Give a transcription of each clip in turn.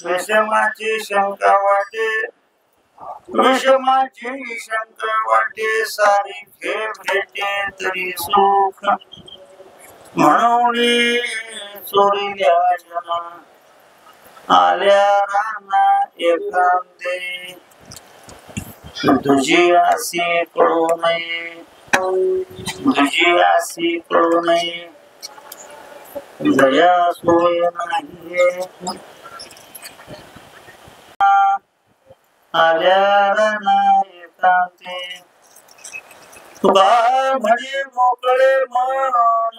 विषमाची शंका वाटे, विषमाची शंका वाटे, सारी खेळ भेटे तरी सुख, म्हणून चोरील्या जना आल्या राना एकांते, तुझी आसी कळू नये, तुझी आसी कळू नये, दया सोय नाही आल्या राना एकांते, तुका म्हणे मोकळे मन,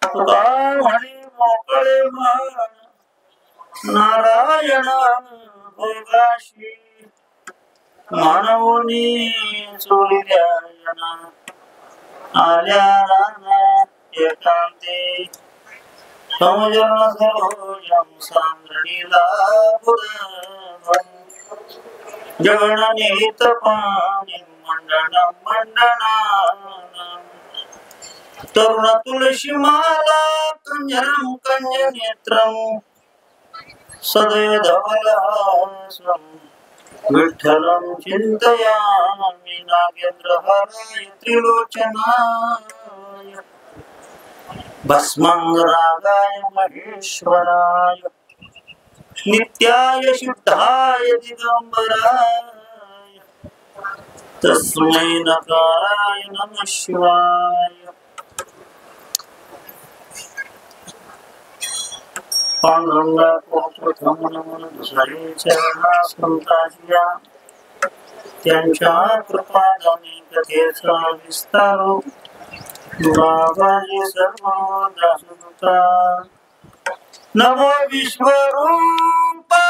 तुका म्हणे मोकळे मन, नारायण भोगाशी मानवनी चोरील्या जना आल्या राना एकांते, समजन सरोजम सांद्रणीला जगणनीत पाणी मंडन मंडना, तरुण तुळशी माला कंजरम कंज नेत्रम, सदैव धवलहासम विठ्ठलं चिंतयामि, नागेंद्र हराय त्रिलोचनाय, भस्मं रागाय महेश्वराय, नित्याय शुद्धाय दिगंबराय, तस्मै नकाराय नमः शिवाय। पांडुरंगा प्रथम नमन दुसरे चरणासंताजिया, त्यांच्या कृपादानी कथेचा विस्तारो, बाबाजी सर्व दासुता, नमो विश्वरूपा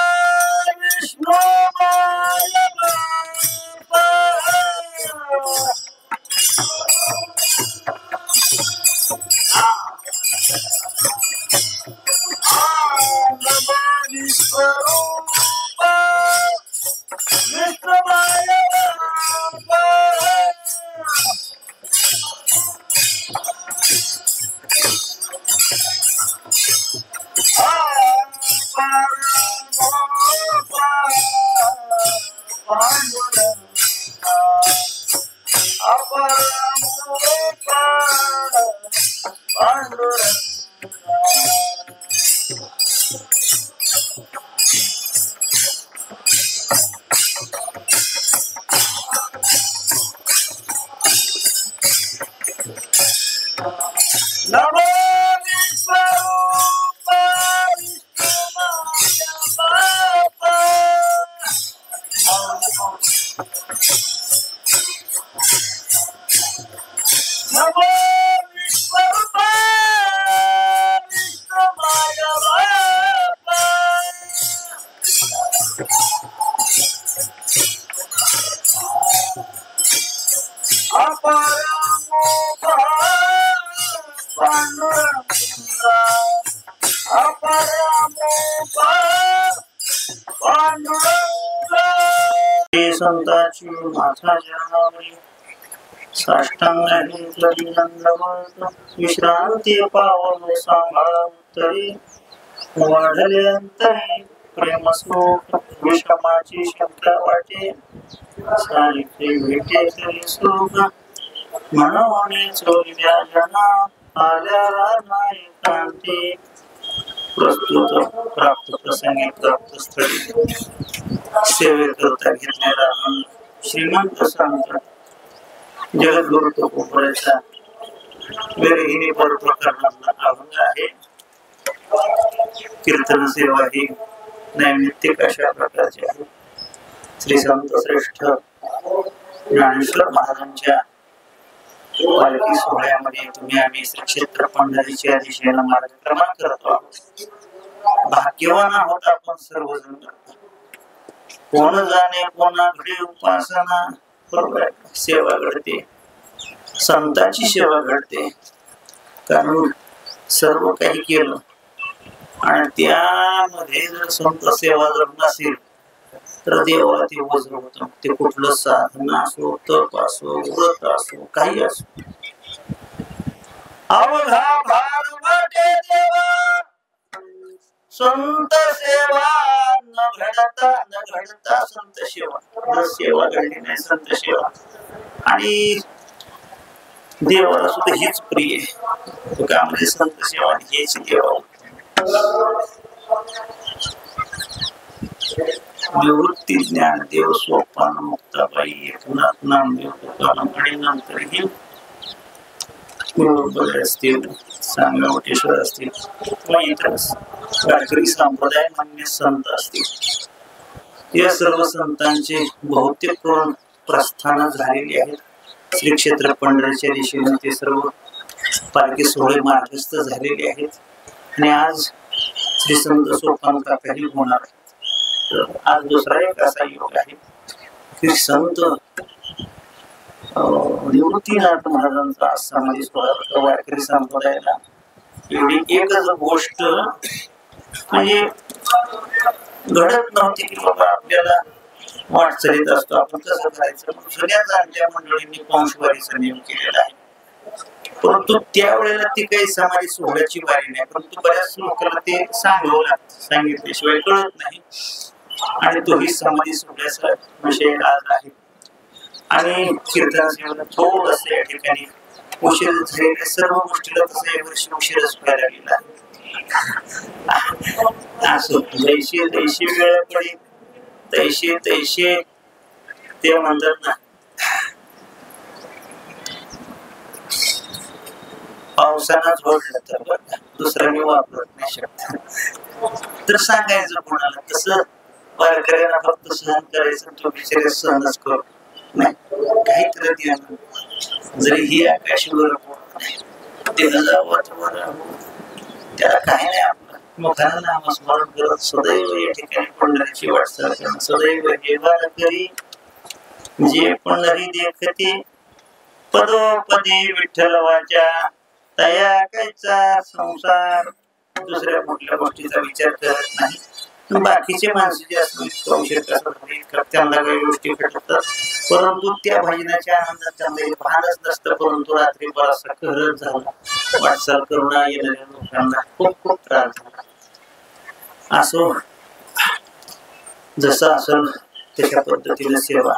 विष्णु नमो विश्वरूपा विष्णु संताची माथा जनावरी साष्टांग तरी नंदवत विश्रांती पावन सांभाळ तरी वाढले अंतरी प्रेम श्लोक विषमाची शंका वाटे सारिखे भेटे तरी सुख म्हणून चोरील्या जना आल्या राना एकांती प्रस्तुत प्राप्त प्रसंगी प्राप्त स्थळी सेवेकरता घेतलेला श्रीमंत संत जगद्गुरु तुकोबराचा वेळही बरोबर करण्याचा अभंग आहे. कीर्तन सेवा ही नैमित्तिक अशा प्रकारची आहे. श्री संत श्रेष्ठ ज्ञानेश्वर महाराजांच्या पालखी सोहळ्यामध्ये तुम्ही आम्ही श्री क्षेत्र पंढरीच्या दिशेला मार्गक्रमण करतो आहोत. भाग्यवान आहोत आपण सर्वजण. कोण जाणे कोणाकडे उपासना, बरोबर सेवा घडते, संतांची सेवा घडते. कारण सर्व काही केलं आणि त्यामध्ये जर संत सेवा जर नसेल तर देवाला ते ओझ होतं. ते कुठलं साधना असो, तप असो, व्रत असो, काही असो. अवघा भार वाटे देवा संत सेवा न घडता संत सेवा. सेवा घडली नाही संत सेवा. आणि देवाला सुद्धा हीच प्रिय आहे. का म्हणजे संत सेवा हीच देवा. निवृत्ती ज्ञान देव सोपान मुक्ताबाई एकनाथ नामदेव तुकाराम आणि नंतरही बरे असतील, सांगावटेश्वर असतील किंवा इतर गाडकरी संप्रदाय मान्य संत असतील, या सर्व संतांचे बहुतेक करून प्रस्थान झालेली आहेत. श्री क्षेत्र पंढरीच्या दिशेने ते सर्व पालखी सोहळे मार्गस्थ झालेले आहेत. आणि आज श्री संत सोपान काकाही होणार आहेत. आज दुसरा एक असा योग आहे की संत निवृत्तीनाथ महाराजांचा आसामध्ये सोहळा वारकरी संप्रदायाला एवढी एकच गोष्ट म्हणजे घडत नव्हती की बाबा आपल्याला वाटचालीत असतो आपण कसं करायचं. सगळ्या जाणत्या मंडळींनी पंचवारीचा नियम केलेला आहे. परंतु त्यावेळेला ती काही समाधी सोहळ्याची वारी नाही. परंतु बऱ्याच लोकांना ते सांगावं लागतं, सांगितल्याशिवाय कळत नाही. आणि तोही समाधी सोहळ्याचा विषय आज आहे. आणि कीर्तन सेवेला थोडस या ठिकाणी उशीर झालेल्या सर्व गोष्टीला तसं या वर्षी उशीरच व्हायला लागलेला आहे. असं जैसे जैसे वेळ पडेल तैसे तैसे ते म्हणतात ना, पावसानंच ओढलं तर बघा दुसरं मी वापरत नाही शब्द. तर सांगायचं कोणाला तसं वारकऱ्यांना फक्त सहन करायचं. तो बिचारे सहनच करू नाही काहीतरी जरी ही आकाशीवर त्याला काही नाही. आपलं मुखाला नामस्मरण करत सदैव या ठिकाणी पंढरीची वाटचाल करणं. सदैव हे वारकरी जे पंढरी देखते पदोपदी विठ्ठल वाचा तया कायचा संसार. दुसऱ्या कुठल्या गोष्टीचा विचार करत नाही. बाकीचे माणसं जे असतात त्यांना काही गोष्टी घडतात परंतु त्या भजनाच्या आनंदात त्यांना भानच नसतं. परंतु रात्री बराचसा कहर झाला, वाटचाल करून येणाऱ्या लोकांना खूप खूप त्रास झाला. असो जसं असेल तशा पद्धतीने सेवा.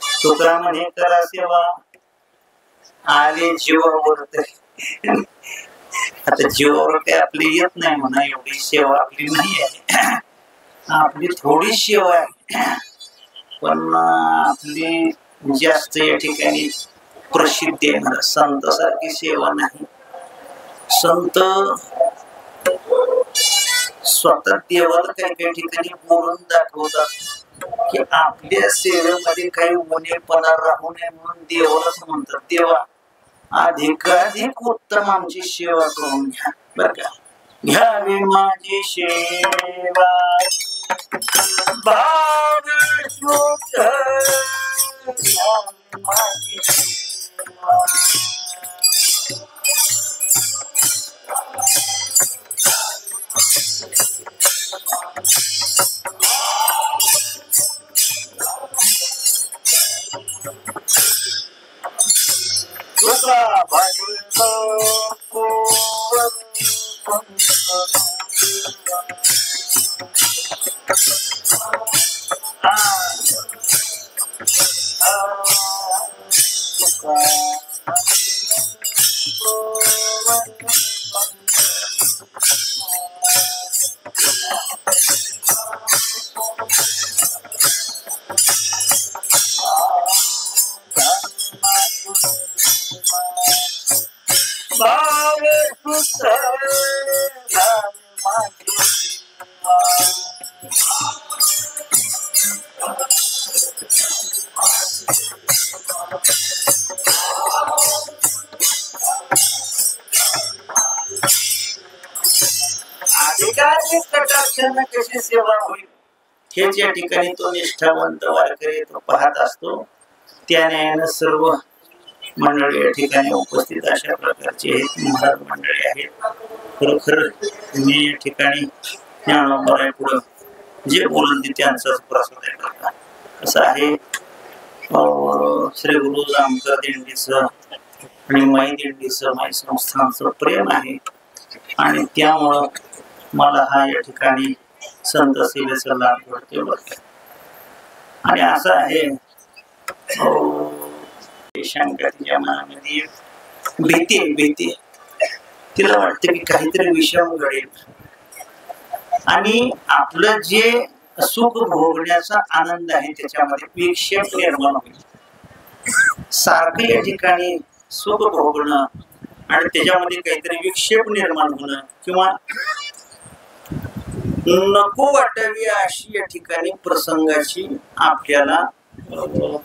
तुका म्हणे करा सेवा आले जीवावर. आता जीवावर काही आपली येत नाही म्हणा, एवढी सेवा आपली नाही आहे. आपली थोडी सेवा आहे पण आपली जास्त या ठिकाणी प्रसिद्धी आहे. संत सारखी सेवा नाही. संत स्वतः देवाला काही काही ठिकाणी बोलून दाखवतात की आपल्या सेवेमध्ये काही उणेपणा राहू नये म्हणून देवालाच म्हणतात देवा अधिकाधिक उत्तम आमची सेवा करून घ्या बर का. घ्यावी माझी सेवा भाव शुद्ध माझी सेवा. भाव शुद्ध माझे अधिकारी कटाक्षाने कशी सेवा होईल हेच या ठिकाणी तो निष्ठावंत वारकरी तो पाहत असतो. त्या न्यायाने सर्व मंडळी या ठिकाणी उपस्थित अशा प्रकारचे महाराज मंडळी आहेत. खरोखर मी या ठिकाणी ज्ञानोबा पुढे जे बोलून ते त्यांचाच प्रसाद आहे. असं आहे श्री गुरु रामकर दिंडीचं आणि माई दिंडीचं माई संस्थांचं प्रेम आहे आणि त्यामुळं मला हा या ठिकाणी संत सेवेचा लाभ घडते बघ. आणि असं आहे शंका तिच्या मनामध्ये भीती तिला वाटतं की काहीतरी विषम घडेल आणि आपलं जे सुख भोगण्याचा आनंद आहे त्याच्यामध्ये विक्षेप निर्माण होईल. सारखं या ठिकाणी सुख भोगणं आणि त्याच्यामध्ये काहीतरी विक्षेप निर्माण होणं किंवा नको वाटावी अशी या ठिकाणी प्रसंगाची आपल्याला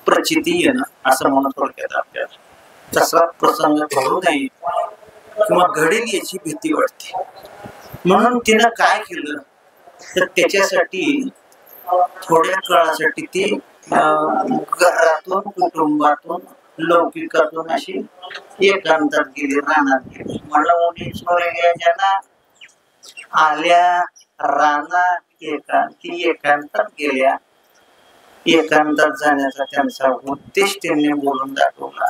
प्रचिती येणं असं म्हणत थोडक्यात आपल्याला तसा प्रसंग घडू नये किंवा घडेल याची भीती वाटते. म्हणून तिनं काय केलं तर त्याच्यासाठी थोड्या काळासाठी ती घरातून कुटुंबातून लौकिकातून अशी एकांतात गेली रानात गेली. म्हणलं उडी सोऱ्या ज्यांना आल्या रानात एकांतात गेल्या. एकांतात जाण्याचा त्यांचा उद्देश त्यांनी बोलून दाखवला.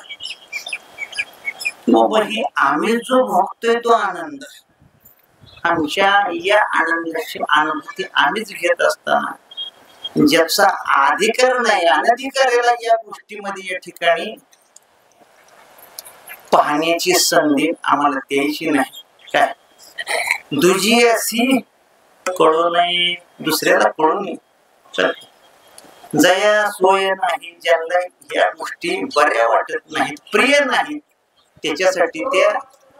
ही आम्ही जो भोगतोय तो आनंद आमच्या या आनंदाची अनुभूती आम्हीच घेत असताना ज्याचा अधिकार नाही अनधिकाऱ्याला या गोष्टीमध्ये या ठिकाणी पाहण्याची संधी आम्हाला द्यायची नाही. काय दुजी अशी कळू नये दुसऱ्याला कळू नये जया सोय नाही ज्यांना या गोष्टी बऱ्या वाटत नाहीत प्रिय नाहीत त्याच्यासाठी त्या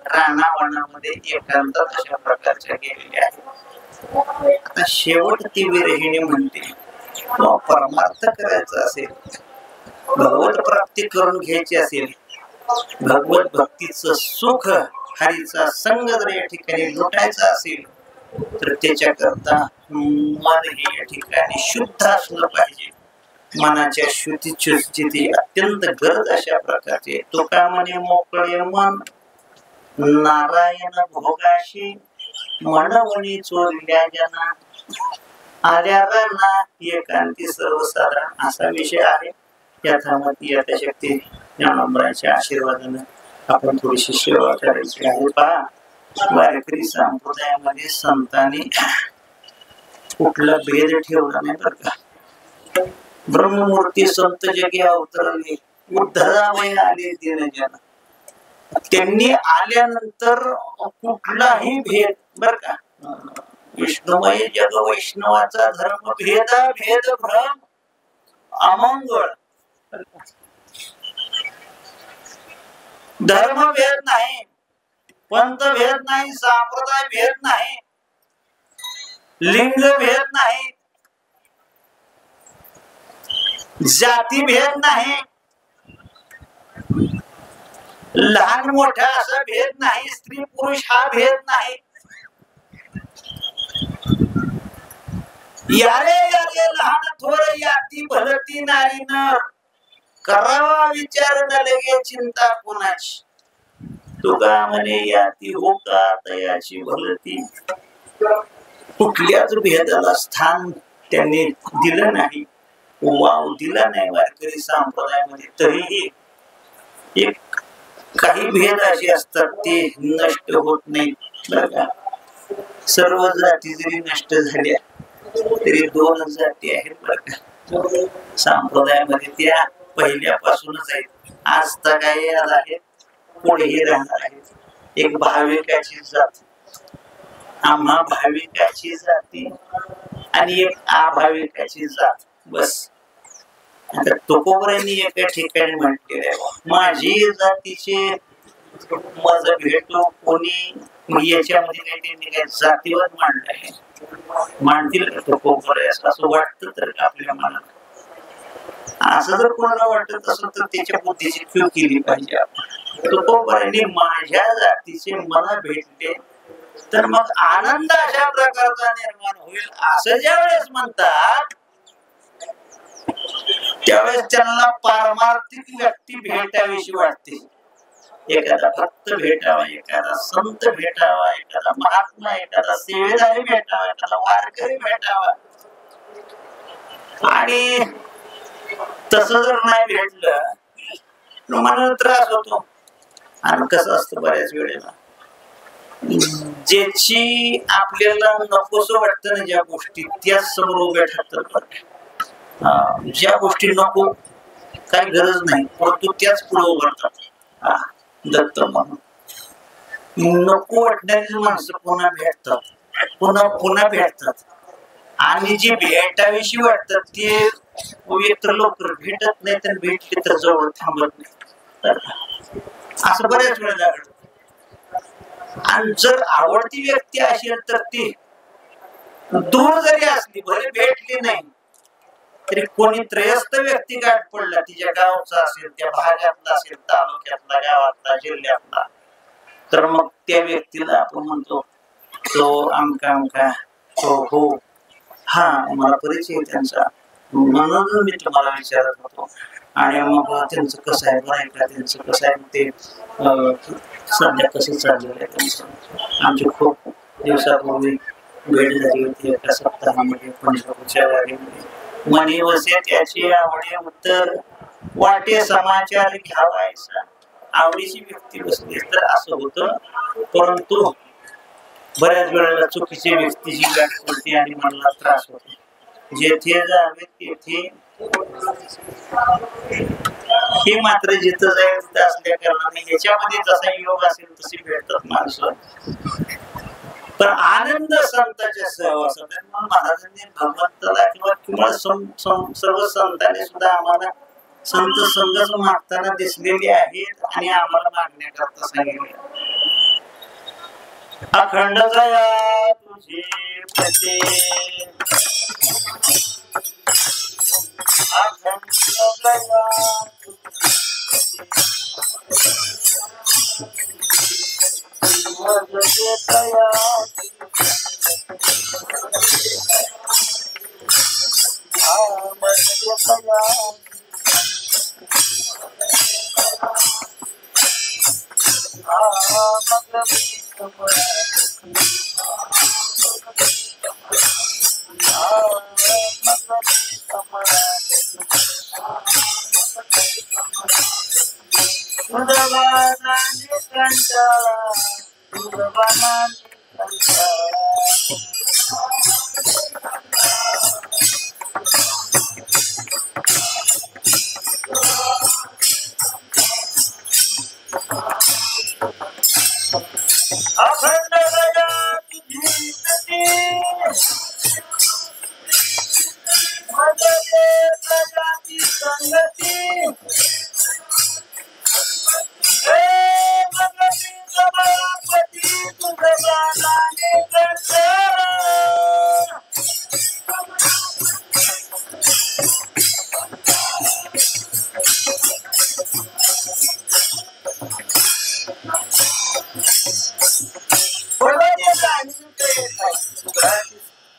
रानावनामध्ये एकांतात अशा प्रकारच्या गेलेल्या आहेत. आता शेवट ती विरहिणी म्हणते परमार्थ करायचा असेल भगवत प्राप्ती करून घ्यायची असेल भगवत भक्तीचं सुख हरीचा संग जर या ठिकाणी लुटायचा असेल तर त्याच्याकरता मन हे या ठिकाणी शुद्ध असलं पाहिजे. मनाच्या शुद्धीची अत्यंत गरज अशा प्रकारचे तो का म्हणे मोकळे मन नारायण भोगाशी मनवणी चोरल्या जना आल्या ना एकांती सर्वसाधारण असा विषय आहे. यथामती यथाशक्ती ज्ञानोबराच्या आशीर्वादाने आपण थोडीशी सेवा करायची आहे. पहा वारकरी संप्रदायामध्ये संतांनी कुठला भेद ठेवला नाही बरं का. ब्रह्ममूर्ती संत जगी अवतरले उद्धरावय आले दिनजन त्यांनी आल्यानंतर कुठलाही भेद बर का विष्णुमय जग वैष्णवाचा धर्म भेद भ्रम अमंगळ धर्म भेद नाही पंथ भेद नाही संप्रदाय भेद नाही लिंग भेद नाही जाती भेद नाही लहान मोठा असा भेद नाही स्त्री पुरुष हा भेद नाही. यारे यारे लहान थोर याती भलती नारी न करावा विचार न लगे चिंता कुणाची तुका म्हणे याती हो का तयाची भलती. कुठल्याच भेदाला स्थान त्यांनी दिलं नाही वाव दिला नाही वारकरी संप्रदायामध्ये. तरीही एक काही भेद असे असतात ते नष्ट होत नाहीत बरं का. सर्व जाती जरी नष्ट झाल्या तरी दोन जाती आहेत बरं का संप्रदायामध्ये त्या पहिल्यापासूनच आहेत आज तर काही आहेत पुढेही राहणार आहेत. एक भाविकाची जात आम्हा भाविकाची जाती आणि एक अभाविकाची जात बस. आता तुकोबरांनी एका ठिकाणी म्हटलेलं आहे माझी जातीचे मज भेटू कोणी याच्यामध्ये काही त्यांनी काही जातीवाद मांडलाय मांडतील का तो कोपर आहे असं वाटतं तर आपल्या मनात असं जर कोणाला वाटत असेल तर त्याच्या बुद्धीची चूक केली पाहिजे आपण तो कोपऱ्याने माझ्या जातीचे मला भेटले तर मग आनंद अशा प्रकारचा निर्माण होईल असं ज्या वेळेस म्हणतात त्यावेळेस त्यांना पारमार्थिक व्यक्ती भेटावीशी वाटते एखादा भक्त भेटावा एखादा संत भेटावा एखादा महात्मा एखादा सेवेदारी भेटावा एखादा वारकरी भेटावा आणि तसं जर नाही भेटलं मला त्रास होतो आणि कसं असतं बऱ्याच वेळेला ज्याची आपल्याला नकोसं वाटतं ना ज्या गोष्टी त्याच समोर उभ्या ठाकतात ज्या गोष्टी नको काही गरज नाही परंतु त्याच पुढे उभारतात दत्त म्हणून नको वाटणारी माणसं पुन्हा भेटतात पुन्हा भेटतात आणि जी भेटाविषयी वाटतात ते एकतर लवकर भेटत नाही तर भेटले तर जवळ थांबत नाही असं बऱ्याच वेळेला घडतं आणि जर आवडती व्यक्ती असेल तर ती दूर जरी असली भले भेटली नाही तरी कोणी त्रयस्थ व्यक्ती गाठ पडला तिच्या गावचा असेल त्या भागातला असेल तालुक्यातला गावातला जिल्ह्यातला तर मग त्या व्यक्तीला आपण म्हणतो तो आमका हो हा मला परिचय आहे त्यांचा म्हणून मी तुम्हाला विचारत होतो आणि मग त्यांचं कसं आहे बरं आहे का त्यांचं कसं आहे ते सध्या कसं चाललेलं आहे त्यांचं आमची खूप दिवसापूर्वी भेट झाली होती एका सप्ताहामध्ये पंढरपूरच्या वाडीमध्ये मनी वसे त्याची आवडे उत्तर वाटे समाचार घ्यावायचा आवडीची व्यक्ती बसली तर असं होतं परंतु बऱ्याच वेळेला चुकीची व्यक्तीची गाठ पडते आणि मला त्रास होतो जेथे जावे तेथे हे मात्र जिथं जाईल तिथं असल्या कारणाने याच्यामध्ये जसा योग असेल तशी भेटतात माणसं पण आनंद संतांच्या सहवासात महाराजांनी भगवंताला किंवा सर्व संतांनी सुद्धा आम्हाला संत संघच मागताना दिसलेले आहेत आणि आम्हाला मागण्याकरता सांगितले अखंड दया तुझी प्रते अखंड दया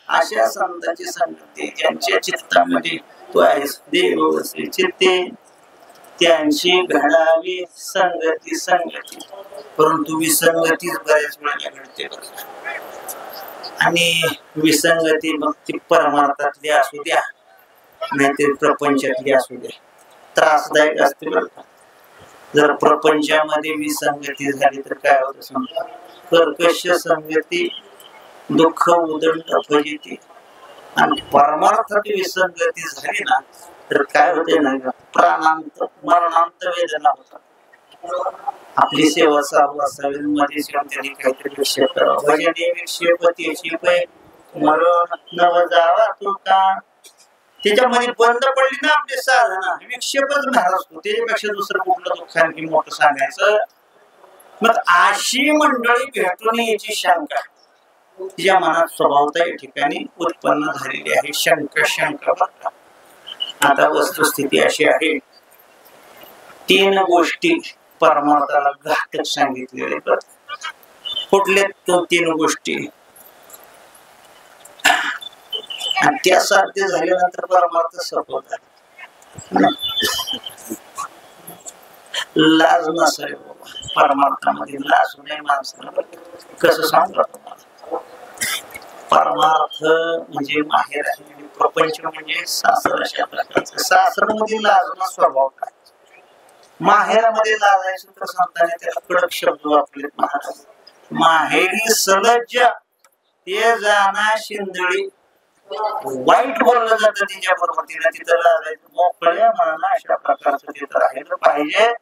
अशा संतांची संगती ज्यांच्या चित्तामध्ये तू आहेस देव चित्ते त्यांची घडावी संगती परंतु विसंगतीच बऱ्याच वेळेला घडते आणि विसंगती मग ती परमार्थातली असू द्या नाहीतर प्रपंचातली असू द्या त्रासदायक असते बरं का जर प्रपंचामध्ये विसंगती झाली तर काय होतं समजा कर्कश संगती दुःख उदंड फजिती आणि परमार्थात विसंगती झाली ना तर काय होते ना प्राणांत मरणांत वेदना होतात आपली सेवा चालू असावी मध्ये त्यांनी काहीतरी विक्षेप करावा भजने विक्षेपतीची मरण नव जावा तू का त्याच्यामध्ये बंद पडली ना आपली साधना विक्षेपच महाराज त्याच्यापेक्षा दुसरं कुठलं दुःख आणखी मोठं सांगायचं मग अशी मंडळी भेटून याची शंका तिच्या मनात स्वभावता या ठिकाणी उत्पन्न झालेली आहे. शंका बघा. आता वस्तुस्थिती अशी आहे, 3 गोष्टी परमार्थाला घातक सांगितलेल्या. कुठल्या तो 3 गोष्टी? आणि त्या साध्य झाल्यानंतर परमार्थ सफल झाला. लाज नसावी बाबा, परमार्थामध्ये लाज नाही माणसाला. कसं सांगतो तुम्हाला, परमार्थ म्हणजे माहेर आहे, प्रपंच म्हणजे सासर. अशा प्रकारचं सासरमध्ये लाजणं स्वभाव काय, माहेरामध्ये लाजायचं तर सांगताना त्याला कडक शब्द वापरले महाराज. माहेरी सलज्ज ते जाना शिंदळी, वाईट बोललं जातं तिच्या बरोबर, तिला तिथं लाजायचं. मोकळ्या मनानं अशा प्रकारचं तिथं राहिलं पाहिजे.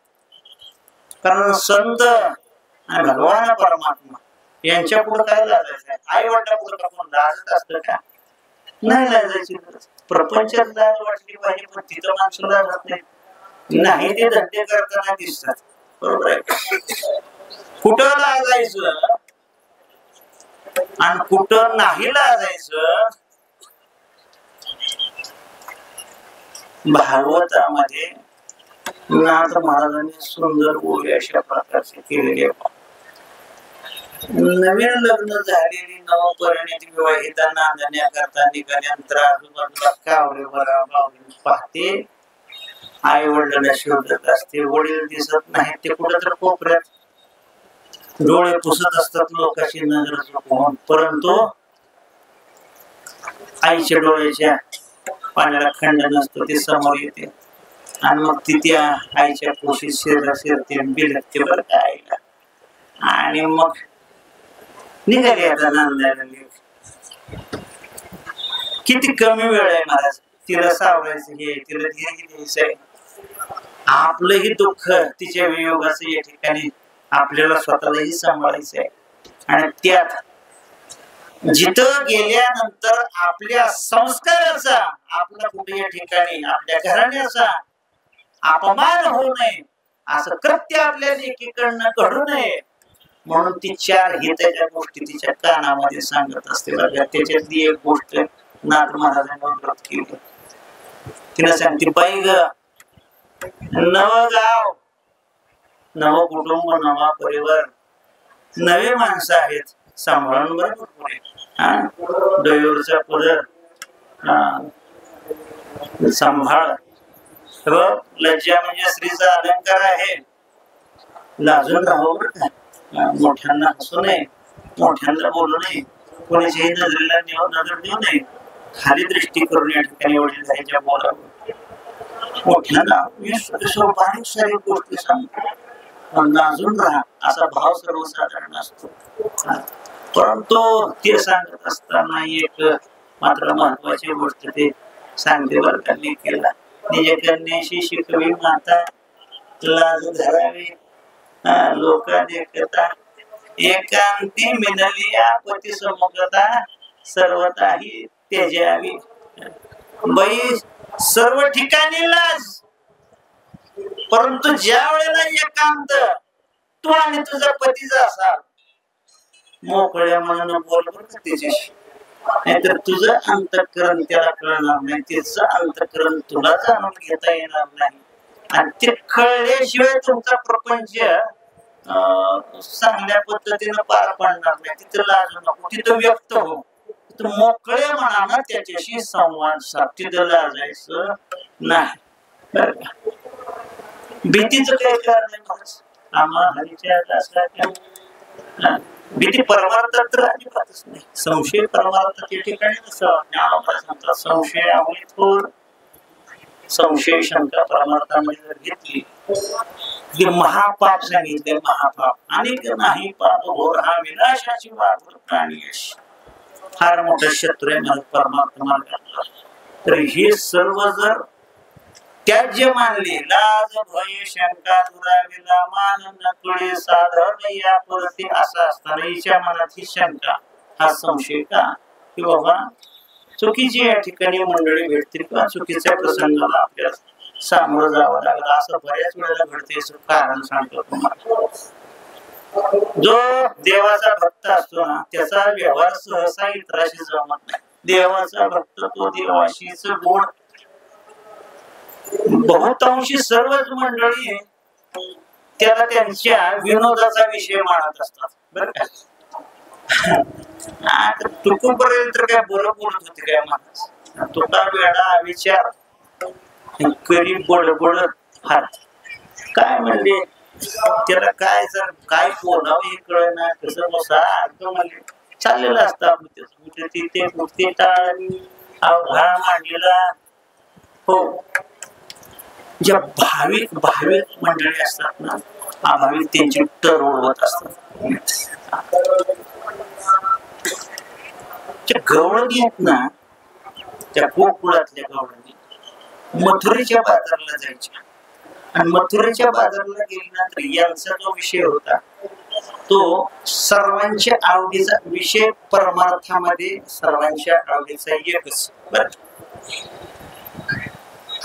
कारण संत आणि भगवान परमात्मा यांच्या पुढे काय लाजायचं? आई वडिला पुढे आपण लाजत असतं का? नाही लाजायची. प्रपंचात लाज वाटली पाहिजे, पण तिथं माणसं लाजत नाही. ते धंदे करताना दिसतात. बरोबर आहे. कुठं लाजायचं आणि कुठं नाही लाजायचं, भागवतामध्ये नाथ महाराजांनी सुंदर बोली अशा प्रकारचे केलेले. नवीन लग्न झालेली नवपरिणित विवाहिता नांदण्या करता निघाल्यानंतर आजूबाजूला कावरे बराबावरी पाहते. आई वडिलांना शोधत असते. वडील दिसत नाही, ते कुठेतरी कोपऱ्यात डोळे पुसत असतात लोकांची नजर चुकवून. परंतु आईच्या डोळ्याच्या पाण्याला खंड नसतो, ते समोर येते. आणि मग ती त्या आईच्या पोशीत शिरते बिलकते बरं का आईला. आणि मग निघाली आता नांदायला. किती कमी वेळ आहे महाराज तिला सावरायचं हे, तिला धीर द्यायचं आहे. आपलंही दुःख तिच्या वियोगाचं या ठिकाणी आपल्याला स्वतःलाही सांभाळायचं आहे. आणि त्यात जिथं गेल्यानंतर आपल्या संस्काराचा, आपला कुठे या ठिकाणी आपल्या घराण्याचा अपमान होऊ नये, असं कृत्य आपल्या लेकीकडनं घडू नये, म्हणून ती 4 हिताच्या गोष्टी तिच्या कानामध्ये सांगत असते. त्याच्यातली एक गोष्ट नाथ महाराजांनी व्रत केली. तिला सांगते, बाई ग, नव गाव, नव कुटुंब, नवा परिवार, नवे माणसं आहेत, सांभाळून बरोबर पुढे. डोईवरचा पदर सांभाळ. लज्जा म्हणजे स्त्रीचा अलंकार आहे. लाजून राहावं बरं का. मोठ्यांना हसू नये, मोठ्यांना बोलू नये, कोणाच्याही नजरेला नजर देऊ नये, खाली दृष्टी करून या ठिकाणी वडील जायच्या बोलावं. मोठ्यांना बारीक सारी गोष्टी सांगतो, लाजून राहा असा भाव सर्वसाधारण असतो. परंतु ते सांगत असताना एक मात्र महत्वाची गोष्ट ते सांगते बरं का. लेकीला निज कन्याशी शिकवी माता, लाज धरावी लोका देखता, एकांती मिनली आपती समुखता, सर्वताही त्याजावी. बाई, सर्व ठिकाणी लाज, परंतु ज्या वेळेला एकांत तू आणि तुझा पतीचा असाल, मोकळ्या मनानं बोल बरं का त्याच्याशी. नाहीतर तुझं अंतःकरण त्याला कळणार नाही, त्याचं अंतःकरण तुला जाणून घेता येणार नाही. आणि ते कळल्याशिवाय तुमचा प्रपंच चांगल्या पद्धतीनं पार पडणार नाही. तिथं लाजू नको, तिथं व्यक्त हो, तिथं मोकळ्या मनानं त्याच्याशी संवाद साध. तिथं लाजायचं नाही. भीतीचं काही कारण नाही. आम्हा हरीच्या भीती परमार्थात तर अजिबातच नाही. संशय परमार्थात या ठिकाणी नसतं. संशय आम्ही थोर, संशय शंका परमार्थामध्ये जर घेतली, महापाप सांगितले. महापाप अनेक नाही पाप घोर, हा विनाशाची वाट प्राणी फार मोठा शत्रू आहे परमार्थ मार्गातला. तर हे सर्व जर त्याज्य मानले, लाज भय शंका दुराविला मान नकळे साधन या परती, असं असताना हिच्या मनात ही शंका, हा संशय का की बाबा चुकीची या ठिकाणी मंडळी भेटतील किंवा चुकीच्या प्रसंगाला आपल्याला सामोरं जावं लागलं, असं बऱ्याच वेळेला घडते. कारण सांगतो तुम्हाला, जो देवाचा भक्त असतो ना त्याचा व्यवहार सहसा इतराशी जमत नाही. देवाचा भक्त तो देवाशीच गोड. बहुतांशी सर्वच मंडळी त्याला त्यांच्या विनोदाचा विषय मानत असतात बरं का. तुकोपर्यंत काय बोलत होते काय माणूस. तुका वेळा विचार करी बडबड हात काय म्हणले त्याला काय जर काय बोलावं हे कळ ना कसं बसा म्हणजे चाललेलं असतं आपलं त्याचं तिथे कुठे अवघाळ मांडलेला. हो ज्या भाविक मंडळी असतात ना अभाविक त्यांची टर ओढवत असतात. गवळणी आहेत ना त्या गोकुळातल्या गवळणी मथुरेच्या बाजारला जायच्या आणि मथुरेच्या बाजारला गेल्यानंतर यांचा जो विषय होता तो सर्वांच्या आवडीचा विषय. परमार्थामध्ये सर्वांच्या आवडीचा एकच बर.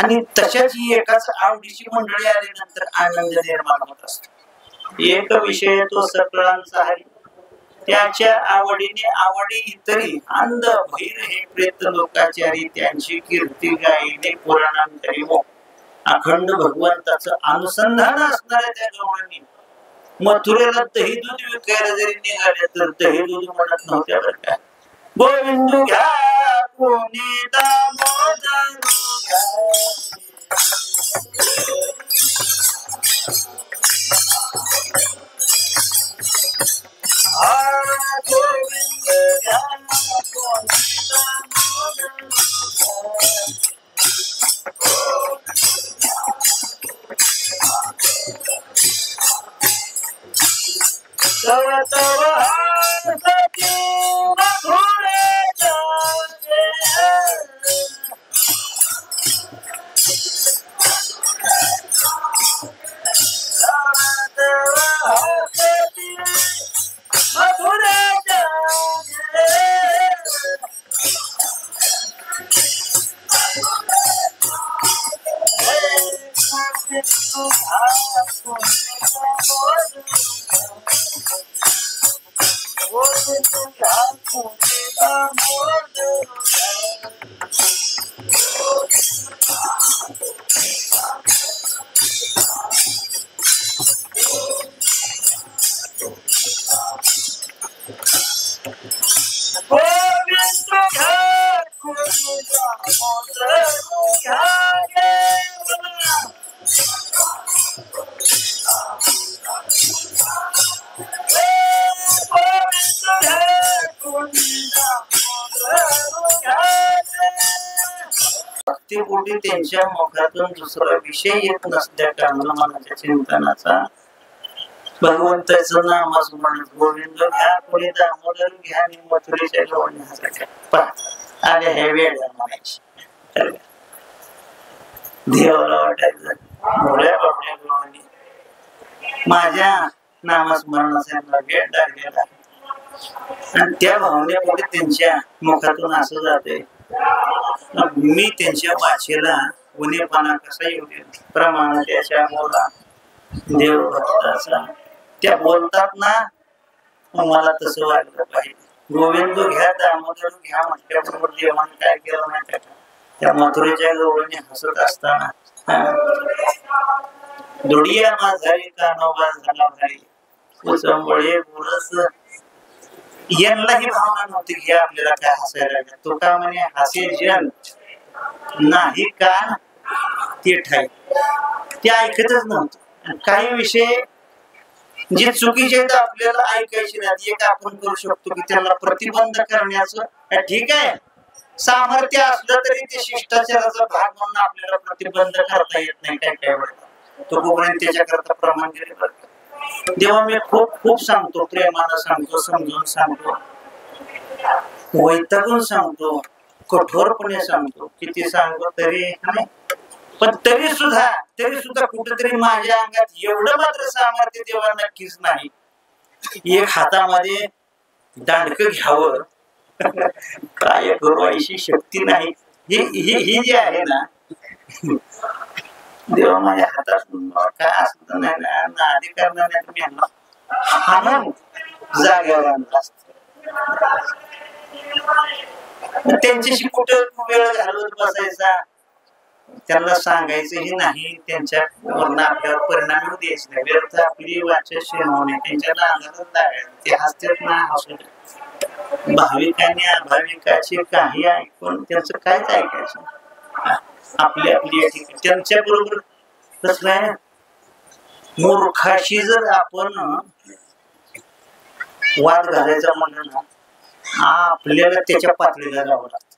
आणि तशाच एकाच आवडीची मंडळी आल्यानंतर आनंद निर्माण होत असतो. एक विषय तो सकळांचा आहे त्याच्या आवडीने आवडी इतरी अंध भैर हे प्रेत लोकाचारी त्यांची कीर्ती गायिले पुराणांतरी हो. अखंड भगवंताचं अनुसंधान असणाऱ्या त्या गवळणी मथुरेला दही दूध विकायला जरी निघाले तर दही दूध म्हणत नव्हत्या बरं का. गोविंद घ्या कोणी दामोदर घ्या. गोविंद घ्या कोणी दामोदर तव तव हासती मथुरेच्या त्यांच्या मुखातून दुसरा विषय येत नसल्या कारणानं मनाच्या चिंतनाचा भगवंताचं नामच म्हणत गोविंद घ्या कोणी दामोदर घ्या आणि मथुरेच्या गवळणी हाताच्या आल्या हे वेळ म्हणायची. देवाला वाटायचं भोळ्या बाबड्या गवळणी माझ्या नामस्मरणाचा वेळ लागलेला आणि त्या भावनेपुढे त्यांच्या मुखातून असं जाते. मी त्यांच्या वाचेला गुन्हेपणा कसा येऊ दे प्रमाण त्याच्या बोला देव भक्ताचा त्या बोलतात ना मला तसं वाटलं पाहिजे. गोविंद घ्या दामोदर घ्या म्हटल्याबरोबर देवाने काय केलं नाही त्या मथुरेच्या गवळणी हसत असताना दुडिया माझाई कानोबा झाला भाई उचंबळे बुरस यांना ही भावना नव्हती की आपल्याला काय हसायला लागलं. तो का म्हणे हसे जन नाही का ते ठाई ते ऐकतच नव्हतं. काही विषय जे चुकीचे आहेत आपल्याला ऐकायचे नाही. एक आपण करू शकतो की त्याला प्रतिबंध करण्याचं ठीक आहे सामर्थ्य असलं तरी ते शिष्टाचाराचा भाग म्हणून आपल्याला प्रतिबंध करता येत नाही. काय काय वेळेला तो कोपर्यंत त्याच्याकरता प्रमाण दिले. जेव्हा मी खूप सांगतो प्रेमानं सांगतो समजून सांगतो वैतागून सांगतो कठोरपणे सांगतो किती सांगतो तरी नाही पण तरी सुद्धा कुठेतरी माझ्या अंगात एवढं मात्र सामर्थ्य तेव्हा नक्कीच नाही. एक हातामध्ये दांडकं घ्यावं काय करू अशी शक्ती नाही. ही जी आहे ना देवा माझ्या हातात काय असत नाही ना अधिकार नाही तुम्ही हाणून जाग्यावर आणलं असतं. त्यांच्याशी कुठं वेळ घालवत बसायचा, त्यांना सांगायचंही नाही, त्यांच्यावरनं आपल्यावर परिणाम होऊ द्यायचे नाही. व्यर्थ आपली वाचा शिरवणे, त्यांच्या नादाला लागायचं. ते हसतात ना हसू दे. भाविकांनी अभाविकाचे काही ऐकून त्यांचं कायच ऐकायचं. आपली आपली त्यांच्या बरोबर कसं आहे, मूर्खाशी जर आपण वाद घालायचा म्हणलं ना, आपल्याला त्याच्या पातळीला जावं लागतं.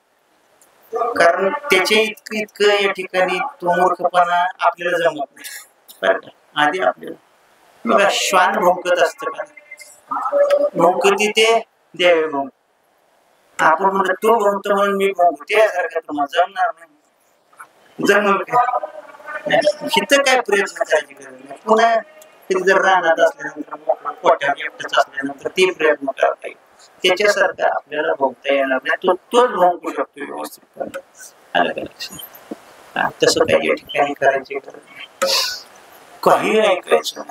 कारण त्याच्या इतकं इतकं या ठिकाणी तो मूर्खपणा आपल्याला जमत नाही. आधी आपल्याला बघा श्वान भोंकत असतं का, भोंकती ते द्यावे भोंक. आपण म्हणतो तो भोंकतो म्हणून मी भोंकतो, त्यासारखं तुम्हाला जमणार नाही. जमल काय, इथं काय प्रयत्न करायची गरज नाही. पुन्हा तरी जर रानात असल्यानंतर पोट्यावर एकटंच असल्यानंतर ते प्रयत्न करता येईल. त्याच्यासारखं आपल्याला भोगता येणार नाही. तोच भोगू शकतो व्यवस्थित. आलं का लक्षात? तसं काही या ठिकाणी करायची गरज नाही. काही ऐकायचं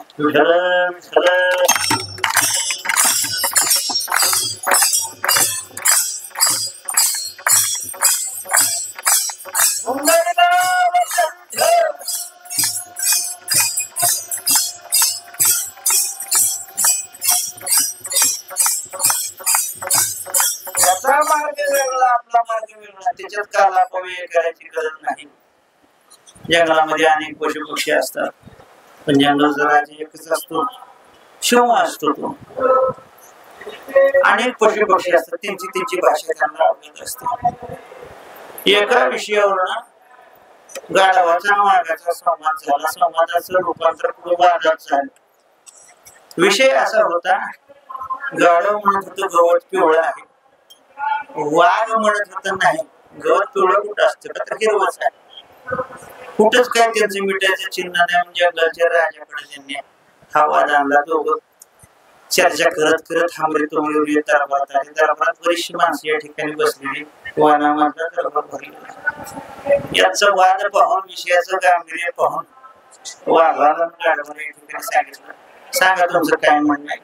मार्ग वेगळा, आपला मार्ग वेगळा. त्याच्यात काला अपव्यय करायची गरज नाही. जंगलामध्ये अनेक पशु पक्षी असतात, पण जंगल राजा एकच असतो, शिव असतो. तो अनेक पशु पक्षी असतात, त्यांची त्यांची भाषा त्यांना आवडत असते. एका विषयावर गाढवाचा वाघाचा संवाद झाला. संवादाचं रूपांतर वादात झालं. विषय असा होता, गाढव म्हणत होतं गवत पिवळं आहे, वाघ म्हणत होत नाही गवत पिवळं कुठं असतं का, तर हिरवच आहे. कुठंच काय त्यांचं मिठाचं चिन्ह नाही. जंगलच्या राजाकडे त्यांनी हा वाद आणला. दोघं चर्चा करत करत हमरे दरबारात आले. दरबारात बरीचशी माणसं या ठिकाणी बसलेली, वानामाचा दरबार भरलेला. याचा वाद पाहून, विषयाचं गांभीर्य पाहून वाघाला गाढवाला या ठिकाणी सांगितलं, सांगा तुमचं काय म्हणणं आहे.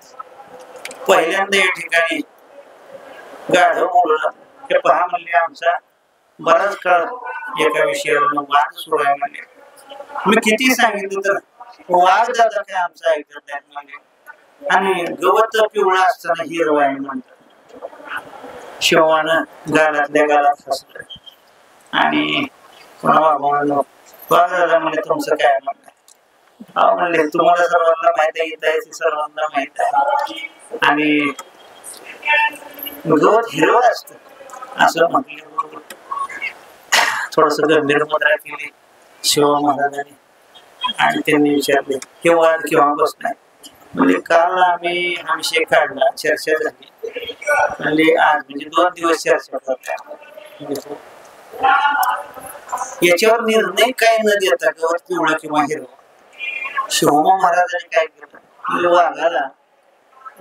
पहिल्यांदा या ठिकाणी गाढव बोलला, ते पहा म्हणले, आमचा बराच काळ एका विषयावर वाद सुरू आहे म्हणले. मी किती सांगितलं तर वाद दादा काय आमचं ऐकत नाही म्हणले. आणि गवत पिवळा असताना हिरवा आहे म्हणतात. शिवानं गालातल्या गालात हसलं आणि दादा म्हणले, तुमचं काय म्हणणं आहे. हा म्हणले, तुम्हाला सर्वांना माहित आहे, येत आहे सर्वांना माहित आहे, आणि गवत हिरवं असतं असं म्हटलं. थोडस गंभीर मुद्रा केली शिवा महाराजांनी आणि त्यांनी विचारले, हे वाद केव्हा बसलाय. म्हणजे काल आम्ही हा विषय काढला, चर्चा झाली. म्हणजे आज म्हणजे 2 दिवस चर्चा करता, याच्यावर निर्णय काय न देता गवत पिवळा किंवा हिरवा. शिवमा महाराजांनी काय केलं, वाघाला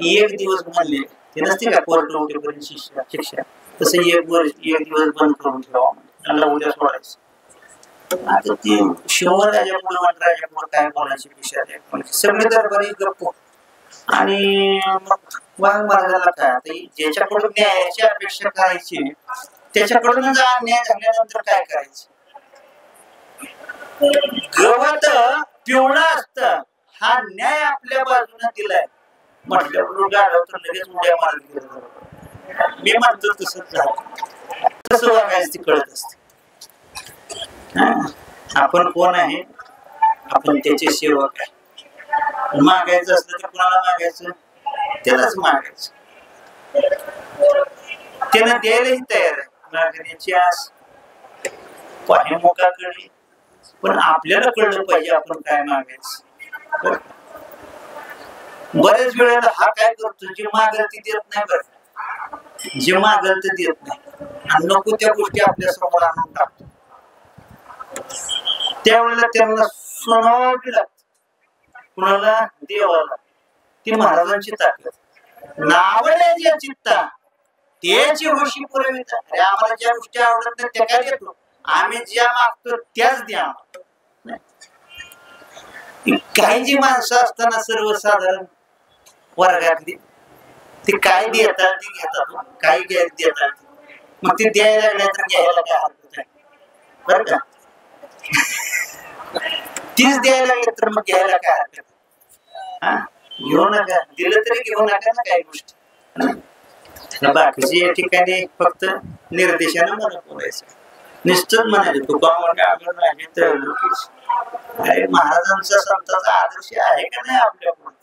1 दिवस म्हणले, ते नसते का कोर्ट उठेपर्यंत शिक्षा, तसं 1 दिवस बंद करून ठेवा, त्यांना उद्या सोडायचं. आता ती शिवराजा राजा काय बोलायची विषय सगळे दरबारी गप्प. आणि मग वाघ महाराजाला काय, आता ज्याच्याकडून न्यायाची अपेक्षा करायची त्याच्याकडून न्याय झाल्यानंतर काय करायचं. गवत पिवळा असत, हा न्याय आपल्या बाजूने दिलाय म्हटल्यावर गाढव तर लगेच उड्या मारत गेलं. मी म्हणतो तसंच झालं, तसं वागायचं ती कळत असते. आपण कोण आहे, आपण त्याचे सेवक आहे. मागायचं असलं तर कोणाला मागायचं, त्यालाच मागायचं. त्यानं द्यायलाही तयार आहे. मागण्याची आस पाठीमुखाकडे, पण आपल्याला कळलं पाहिजे आपण काय मागायचं. बरेच वेळेला हा काय करतो, जे मागल ते देत नाही. बरं, जे मागल ते देत नाही आणि नको त्या गोष्टी आपल्या समोर आणून टाकतो. त्यावेळेला त्यांना सोनावी लागत. कुणाला, देवाला. ती महाराजांची ताकद. नावड्याची चित्ता त्याची गोष्टी पुरविता. अरे आम्हाला ज्या गोष्टी आवडत नाही त्या काय देतो, आम्ही ज्या मागतो त्याच द्या. काही जी माणसं असताना सर्वसाधारण वर्गातली ती काय देतात ती घेतात, काही देतात मग ती द्यायला लागल्या तर घ्यायला काय हरकत आहे बरं का. तीच द्यायला लागली तर मग घ्यायला काय हरकत आहे. हा घेऊ नका, दिलं तरी घेऊ नका ना काही गोष्टी. बाकीची या ठिकाणी फक्त निर्देशानं मला बोलायचं, निश्चित म्हणायचं तुका म्हणजे आम्ही राजे तर महाराजांचा संतांचा आदर्श आहे का नाही आपल्याकडून.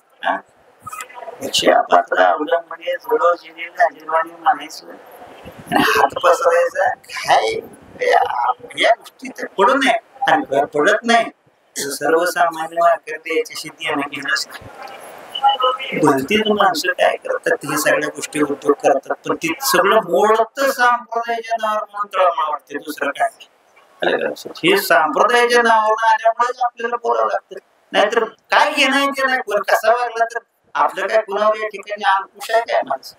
111 अवलंबने जोडवजीने राजेवाणी म्हणायचं आणि हात पसरायचा काय या गोष्टी तर पडू नये आणि घर पडत नाही. सर्वसामान्य वाकरते याच्याशी देणं घेणं. भलतीच माणसं काय करतात हे सगळ्या गोष्टी उद्योग करतात, पण ती सगळं मोडत संप्रदायाच्या नावावर मंत्र मला वाटते, दुसरं काय. हे संप्रदायाच्या नावावर आल्यामुळेच आपल्याला बोलावं लागतं, नाहीतर काय घेणं ते नाही. कोण कसा वागला तर आपलं काय कुणावर या ठिकाणी अंकुश आहे काय माणसं.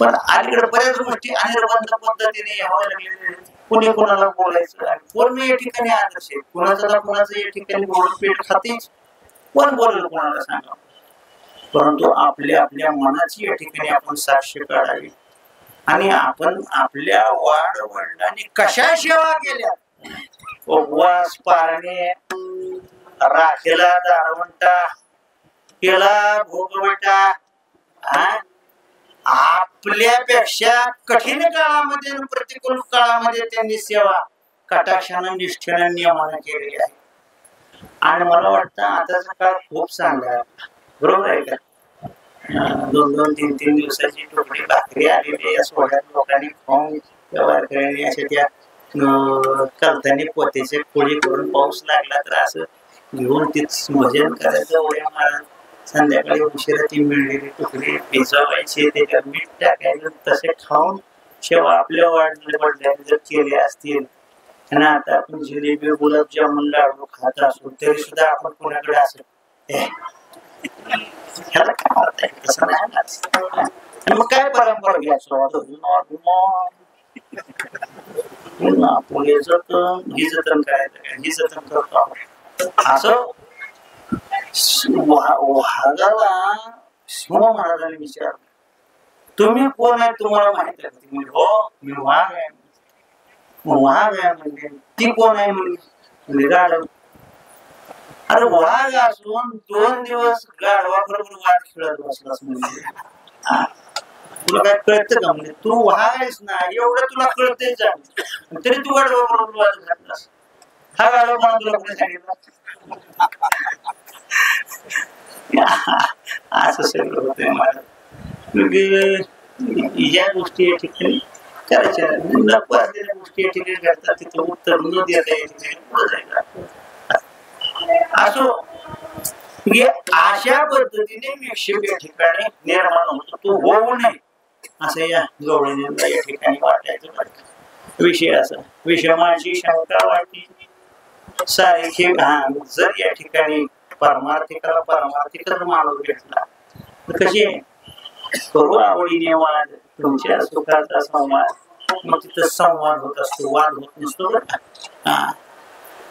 पण अलीकडे बऱ्याच गोष्टी अनिर्बंध पद्धतीने व्हायला लागलेल्या, कुणी कोणाला बोलायचं आणि कोण या ठिकाणी आदर्श आहे, कुणाचं ना कुणाचं या ठिकाणी बोलून पेट खातेच, कोण बोललं कोणाला सांगा. परंतु आपल्या आपल्या मनाची या ठिकाणी आपण साक्ष काढावी आणि आपण आपल्या वाड वडिलांनी कशा सेवा केल्या, उपवास पारणे, राखेला दारवंटा केला भोगवटा, आपल्यापेक्षा कठीण काळामध्ये प्रतिकूल काळामध्ये त्यांनी सेवा कटाक्षानं निष्ठेनं नियमानं केलेली आहे. आणि मला वाटतं आताचा काळ खूप चांगला आहे, बरोबर आहे का. 2-2, 3-3 दिवसाची टोकरी भाकरी आलेली या सोहळ्यात लोकांनी खाऊन व्यवहार केल्याने अशा त्या कलतानी पोत्याचे खोळी करून पाऊस लागला तर असं घेऊन तीच भजन करायचं. उड्या मारा, संध्याकाळी उशिरा ती मिळलेली टोकरी भिजवायची, त्याच्यात मीठ टाकायचं, तसे खाऊन शेवा आपल्या वडिलांनी जर केले असतील. आणि आता आपण जिलेबी गुलाबजामुन लाडू खात असू तरी सुद्धा आपण कोणाकडे असं ह्याला काय म्हणताय तसं नाही. मग काय परंपरा घ्यायचो पुणे जतन ही जतन करायचं, ही जतन करतो आपण असं. वाघाला सिंह महाराजांनी विचारलं तुम्ही कोण आहे, तुम्हाला माहित आहे. हो मी वाघ आहे. वाघ आहे म्हणजे ती कोण आहे म्हणजे गाढव. अरे वाघ असून 2 दिवस गाढवा बरोबर वाघ खेळत बसलास म्हणजे तुला काय कळतं का. म्हणजे तू वाघ आहेस ना एवढं तुला कळतंय जा, तरी तू गाढवा बरोबर वाघ घातलास. हा गाढवा म्हणून तुला कोणी सांगितलं. असं सगळं होतंय मला. या गोष्टी या ठिकाणी करायच्या नको असलेल्या गोष्टी या ठिकाणी घडतात, तिथं उत्तर न देता या ठिकाणी पुढे जायला असो. अशा पद्धतीने विक्षेप या ठिकाणी निर्माण होतो, तो होऊ नये असं या गवळणीला या ठिकाणी वाटायचं. विषय असा विषमाची शंका वाटली सारखी. जर या ठिकाणी परमार्थिकाला परमार्थिकच माणूस भेटला तर कशी करू आवडीने वाद, तुमच्या सुखाचा संवाद, मग तिथं संवाद होत असतो, वाद होत नसतो बरं का.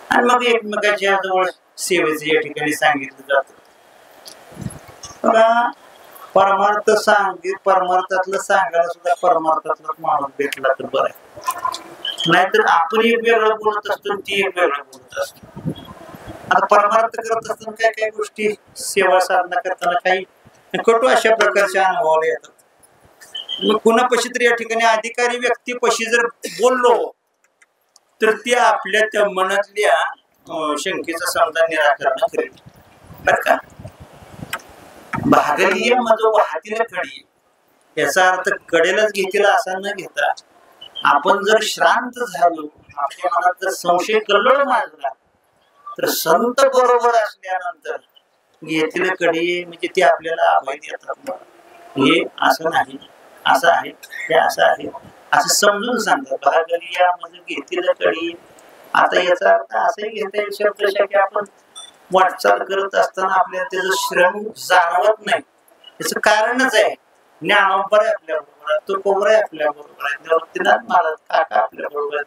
आणि मग एकमेकाच्या जवळ सेवेचं या ठिकाणी सांगितलं जातं. परमार्थ परमार्थातलं सांगायला सुद्धा परमार्थातलाच माणूस भेटला तर बरं आहे. नाहीतर आपण एक वेगळं बोलत असतो, ती एक वेगळं बोलत असतो. आता परमार्थ करत असताना काय काय गोष्टी सेवा साधना करताना काही कटू अशा प्रकारच्या अनुभवाला येतात. मग कुणापाशी तरी या ठिकाणी अधिकारी व्यक्तीपाशी जर बोललो तर ते आपल्या त्या मनातल्या शंकेचा समजा निराकरण करेल बर का. भागलीय मज वाहतील कडी, याचा अर्थ कडेलाच घेतील असा न घेता आपण जर श्रांत झालो, आपल्या मनात जर संशय कल्लोळ माजला तर संत बरोबर असल्यानंतर घेतील कडी म्हणजे ते आपल्याला अभय देतात. हे असं नाही, असं आहे, हे असं आहे असं समजून सांगतात. भागलिया म्हणजे घेतील कडी. आता याचा अर्थ असंही घेता येईल शब्दशः की आपण वाटचाल करत असताना आपल्याला त्याचं श्रम जाणवत नाही. त्याचं कारणच आहे ज्ञानोबर आहे आपल्या बरोबर, तो कोबर आहे आपल्या बरोबर आहे, निवृत्तीनाथ महाराज काका आपल्या बरोबर आहेत,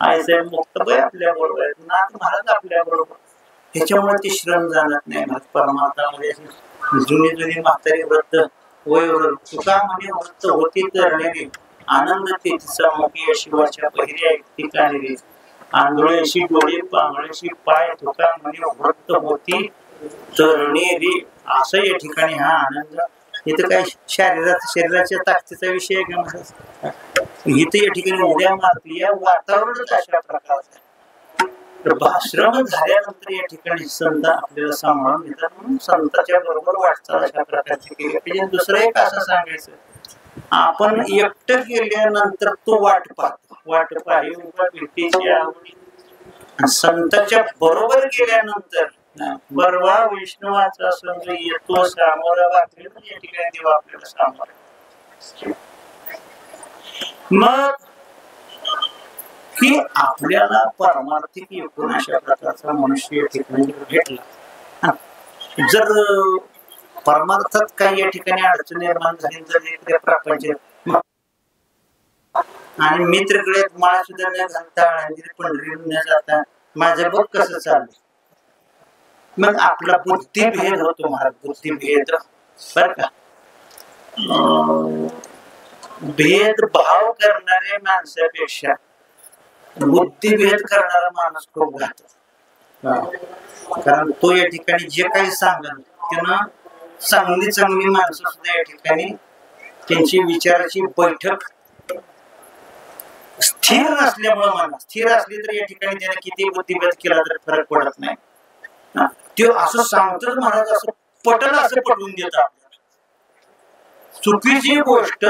आईसाहेब मुक्ताबाई आपल्या बरोबर आहेत, नाथ महाराज आपल्या बरोबर. ह्याच्यामुळे ते श्रम जाणत नाही. परमार्थामध्ये जुनी जुनी म्हातारी वृद्ध वयोवृद्ध तुका म्हणे वृत्त होती तरणे आनंद तेचा मुखी शिवाच्या पहिल्या ठिकाणी आंधळेशी डोळे पांगळेशी पाय तुका म्हणे वृत्त होती तरणे रे असं या ठिकाणी हा आनंद. इथं काय शरीराच्या ताकदीचा विषय आहे का? इथे या ठिकाणी उड्या मारती या वातावरणच अशा प्रकारचं आहे. आश्रम झाल्यानंतर या ठिकाणी संत आपल्याला सांभाळून घेतात म्हणून संतांच्या बरोबर वाटचाल अशा प्रकारची केली पाहिजे. दुसरं एक असं सांगायचं, आपण एकटं गेल्यानंतर तो वाट पाहतो, वाट पाही भेटीची आवडी. संतांच्या बरोबर गेल्यानंतर बरवा वैष्णवाचा संग येतो सामोरा वाचले या ठिकाणी देव आपल्याला सामोरा. मग की आपल्याला परमार्थिक एकूण अशा प्रकारचा मनुष्य या ठिकाणी भेटला. जर परमार्थात काही या ठिकाणी अडचण निर्माण झाली तर इकडे प्रपंच आणि मित्रकडे माळा सुद्धा न घालता पंढरी न जाता माझं बघ कसं चाललंय. मग आपला बुद्धिभेद होतो महाराज, बुद्धिभेद बर का. भेदभाव करणाऱ्या माणसापेक्षा बुद्धिभेद करणारा माणूस खूप घातक. कारण तो या ठिकाणी जे काही सांगेल त्यानं चांगली चांगली माणसं सुद्धा या ठिकाणी त्यांची विचाराची बैठक स्थिर नसल्यामुळे म्हणा, स्थिर असली तर या ठिकाणी त्याने किती बुद्धिभेद केला तर फरक पडत नाही. ते असं सांगतच महाराज असं पटल असं पटवून देत आपल्याला. चुकीची गोष्ट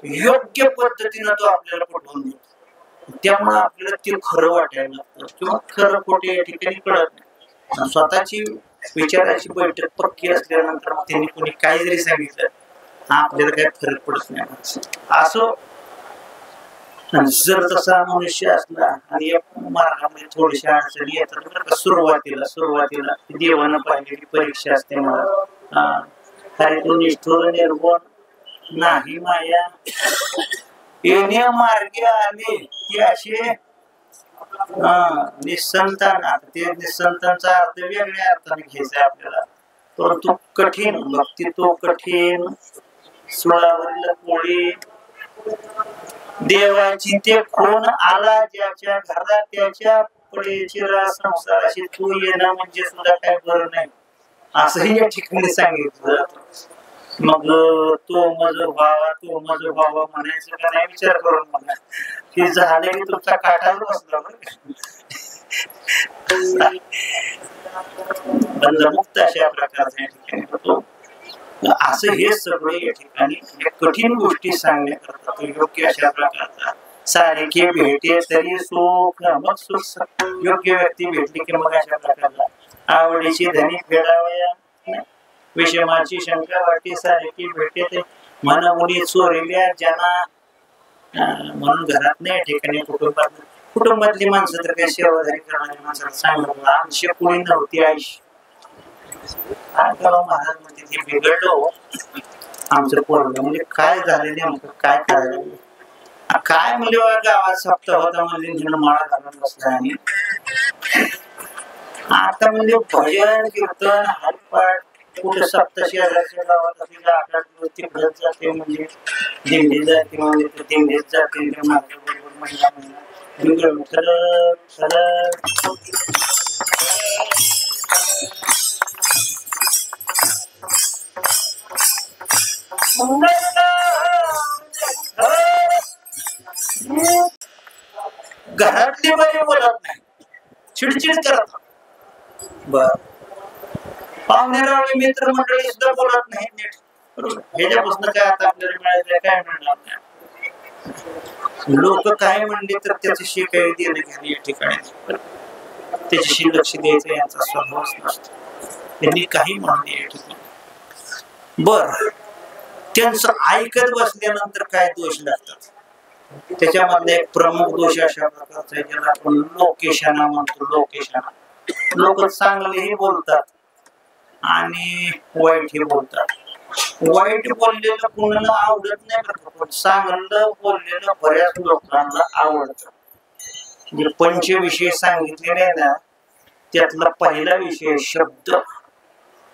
योग्य पद्धतीनं तो आपल्याला पटवून देतो. त्यामुळे आपल्याला ते खरं वाटायला लागतं किंवा खरं खोटे या ठिकाणी कळत नाही. स्वतःची विचाराची बैठक पक्की असल्यानंतर त्यांनी कोणी काही जरी सांगितलं आपल्याला काही फरक पडत नाही. असं जर तसा मनुष्य असला आणि या मार्गामध्ये थोडीशा अडचणी येतात सुरुवातीला देवानं पाहिलेली परीक्षा असते मला. हरी तू निष्ठुर निर्गुण नाही माया येण्या मार्गे आले की असे निसंतान. ते निसंतांचा अर्थ वेगळ्या अर्थाने घ्यायचा आपल्याला. परंतु कठीण भक्ती तो कठीण सुळावरील कोळी देवाची ते कोण आला ज्याच्या घरात त्याच्या पुढेची संसाराशी तू येणं म्हणजे सुद्धा काय बरं नाही असंही या ठिकाणी सांगितलं. मग तो मज व्हावा म्हणायचं का नाही विचार करून म्हणा की झाले की तुमचा काठावर बसला बंधमुक्त अशा प्रकारचा या ठिकाणी होतो. असं हे सगळे या ठिकाणी कठीण गोष्टी सांगण्याकरता योग्य अशा प्रकारचा सारखे भेटे तरी सुख. मग सुख योग्य व्यक्ती भेटली की मग अशा प्रकारला आवडीची धनी फेडावया विषमाची शंका वाटी सारखी भेटे ते मन मुली चोरल्या ज्यांना. म्हणून घरात नाही ठिकाणी कुटुंबातली माणसं तर काही सेवाधारी करणारी माणसाला सांगितलं आमची कोणी नव्हती आईशी काय करावं महाराज म्हणजे हे बिघडलो आमचं पोरग. म्हणजे काय झाले नेमकं काय करायला काय म्हणजे गावात सप्ताह होता म्हणजे माळा घालून बसला. आणि आता म्हणजे भजन कीर्तन हरिपाठ कुठे सप्ताशी हजारच्या गावात असलेल्या 8-8 दिवस तिकडच जाते. म्हणजे दिंडी जाते म्हणजे दिंडीत जाते माझ्या बरोबर महिना बिघडून घरातली बाई बोलत नाही, चिडचिड करत. बर पाहुणेरावळे मित्र मंडळी सुद्धा बोलत नाही नीट. ह्याच्यापासून काय आता आपल्याला मिळायचं काय मिळणार नाही. लोक काय म्हणले तर त्याच्याशी काही देणं घेणं या ठिकाणी त्याच्याशी लक्ष द्यायचं यांचा स्वभावच नसतो. त्यांनी काही म्हणले या ठिकाणी. बर त्यांचं ऐकत बसल्यानंतर काय दोष लागतात. त्याच्यामधले एक प्रमुख दोष अशा प्रकारचा आहे ज्याला आपण लोकेशना म्हणतो. लोकेशना लोक चांगलेही बोलतात आणि वाईटही बोलतात. वाईट बोललेलं कोणाला आवडत नाही बरं, पण चांगलं बोललेलं बऱ्याच लोकांना आवडतं. जे पंचविषय सांगितलेले आहे ना त्यातला पहिला विषय शब्द.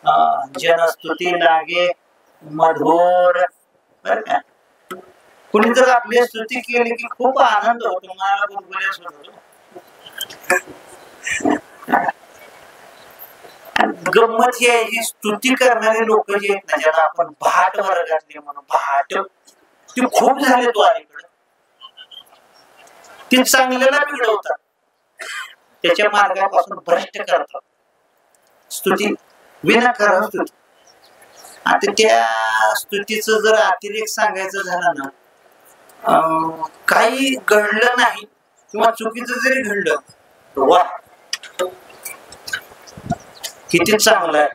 जनस्तुती लागे मधुर, बर का. कुणी जर आपली स्तुती केली की खूप आनंद होतो, मला गुदगुल्यास होतो. गंमत ही आहे, ही स्तुती करणारे लोक जे आहेत ना, ज्याला आपण भाट वर्गातले म्हणून, भाट ते खूप झाले तो अलीकडे. ते चांगल्याला बिघडवतात, त्याच्या मार्गापासून भ्रष्ट करतात. स्तुती विनाकारण स्तुती. आता त्या स्तुतीचं जर अतिरेक सांगायचं झालं ना, काही घडलं नाही किंवा चुकीचं जरी घडलं, वा किती चांगलं आहे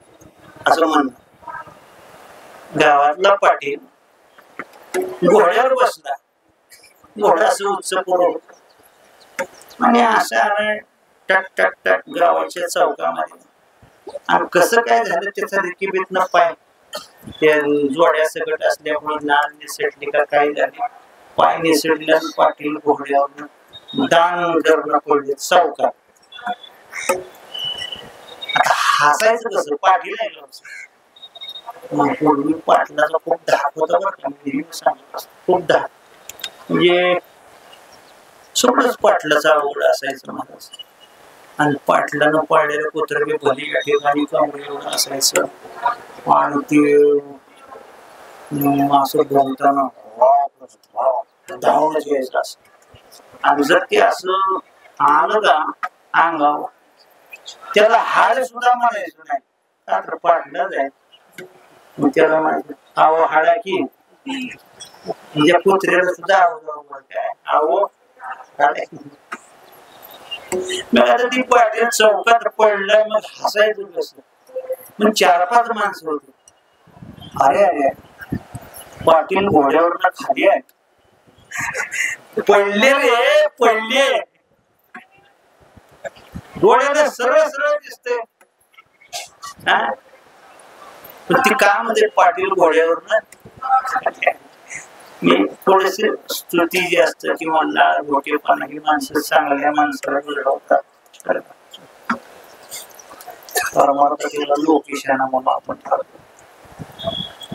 असं म्हणणं. गावातला पाटील घोड्यावर बसला, घोडा असं उच्च पुरव आणि अशा टक टक टक गावाच्या चौकामध्ये. आणि कसं काय झालं त्याचा रिकीबीतनं पाय त्या जोड्या सकट असल्यामुळे नाल निसटली का काय झाली, पाय निसटल्या, पाटील घोड्यावर दान करणं पडले चौकात. हसायचं कसं, पाटील आहे पूर्वी पाटलाचा खूप धाक होता बरं का, खूप धाक. म्हणजे सगळंच पाटलाचा आवड असायचं महाराज. आणि पाटलानं पाळलेलं कुत्र बी भली या ठिकाणी कमरे एवढं असायचं. आणि ते असं बोलताना धावणं घ्यायचं असं. आणि जर ते असं आलं का अंगावर, त्याला हाड सुद्धा म्हणायचं नाही, का तर पाटलं जाय. त्याला म्हणायचं आहो हाडा की, म्हणजे कुत्र्याला सुद्धा आहो काय आहो हाडा. मग आता ती पाटील चौकात पडलं, मग हसायचं कसं. मग 4-5 माणसं होती. अरे अरे पाटील घोड्यावर खाली आहे, पडले रे पडले. डोळ्याला सरळ सरळ दिसते. ती का म्हणजे पाटील घोड्यावर. मी थोडेसे स्तुती जी असतं किंवा लाल मोठेपणा ही माणसं चांगल्या माणसाला घडवतात. परमार्थाला लोकेशन म्हणून आपण ठरवतो.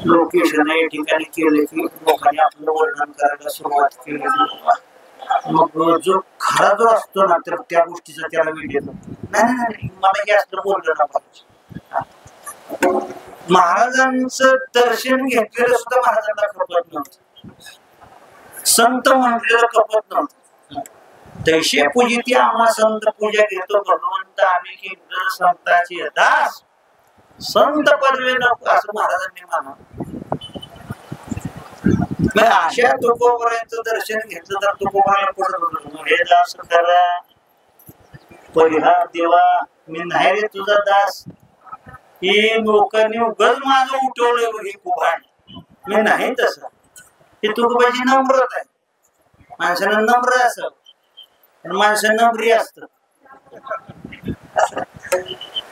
लोकेशन या ठिकाणी केले की लोकांनी आपलं वर्णन करायला सुरुवात केली. मग जो खरा जो असतो ना, तर त्या गोष्टीचा त्याला वेळ येतो. नाही मला हे असलं बोललं ना पाहिजे. महाराजांचं दर्शन घेतलेलं सुद्धा महाराजांना खपत नव्हतं, संत म्हटलेलं खपत नव्हतं. तैशे पूजिती आम्हा संत पूजा घेतो भगवंत आम्ही की संताची दास, संत पदवी नको असं महाराजांनी मानव. अशा तुकोबारांचं दर्शन घेतलं तर तुकोबाला पुढे हे दास करा परिहार देवा, मी नाही रे तुझा दास. ही लोकांनी उगाच माझं उठवलं हे कुभाड, मी नाही तसं. हे तुकोबाची नम्रता आहे. माणसानं नम्र असं, माणसं नम्री असत.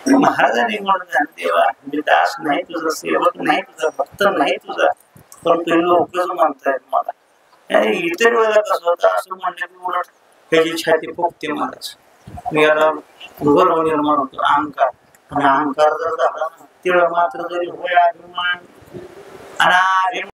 महाराजांनी म्हणून देवा मी दास नाही तुझा, सेवक नाही तुझा, भक्त नाही तुझा, पण तुम्ही लोकच म्हणतायत मला. इतर वेळेला कसं होतं, असं म्हणलं की उलट त्याची छाती फुगते महाराज. मी याला गर्व निर्माण होतो, अहंकार. आणि अहंकार जर झाला ना, तिळ मात्र जरी होय अभिमान आणि